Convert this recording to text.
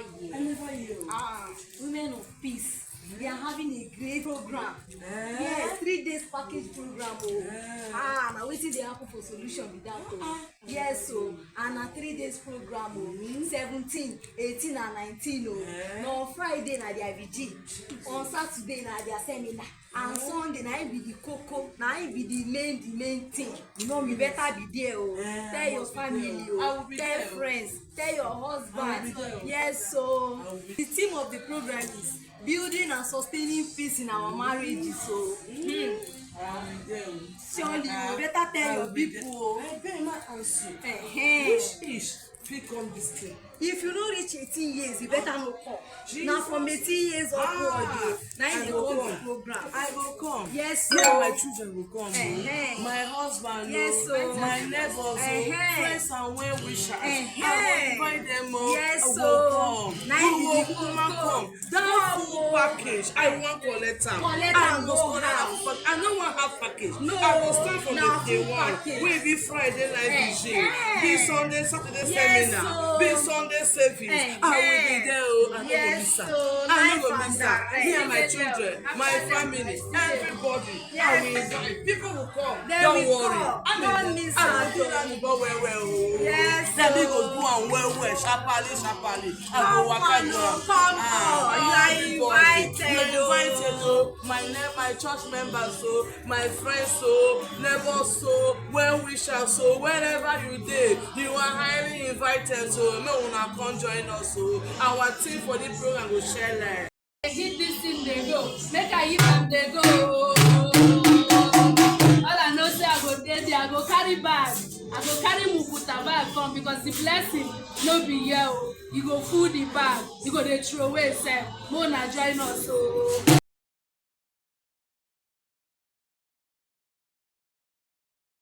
never hear. Women of Peace. They are having a great program. Yes, 3 days package program. Now waiting they happen for solution with that. Yes, so and a 3 days program. 17, 18 and 19. No, on Friday na their vigil. On Saturday na their seminar. And Sunday na it be the cocoa. Na it be the main thing. You know me better be there. Tell your family. Tell friends. Tell your husband. Yes, so the theme of the program is building and sustaining peace in our marriages. So surely you better tell your people. I better not answer. Which age fit come this thing? If you no reach 18 years, you better no come. Now from 18 years upward, now you dey come the program. I go come. Yes, me so and my children go come. My husband, yes, so my neighbors, friends and well wishers. I go invite them. Yes, I so go come. now You go come. That full package, I want collect am. I go have. But I no wan have package. No, I go start from the day one. package. We be Friday night vigil, be Sunday, Saturday seminar, be Sunday service. I will be there. I no go miss am. Me and my children, my family, everybody. I will invite. People will come. Don't worry. Don't miss out. Do that well. Yes. Then we go do am well. Sharply. I go waka do am. You are invited. My church members, my friends, neighbors, well wishers, wherever you dey, you are highly invited. So no una come join us. Our team for this program go share life. Hit this thing they go, make I hit them they go. All I know say I go there, I go carry bag, I go carry mukuta bag come because the blessing no be here. You go full the bag, you go dey throw away sef. Mo na join us.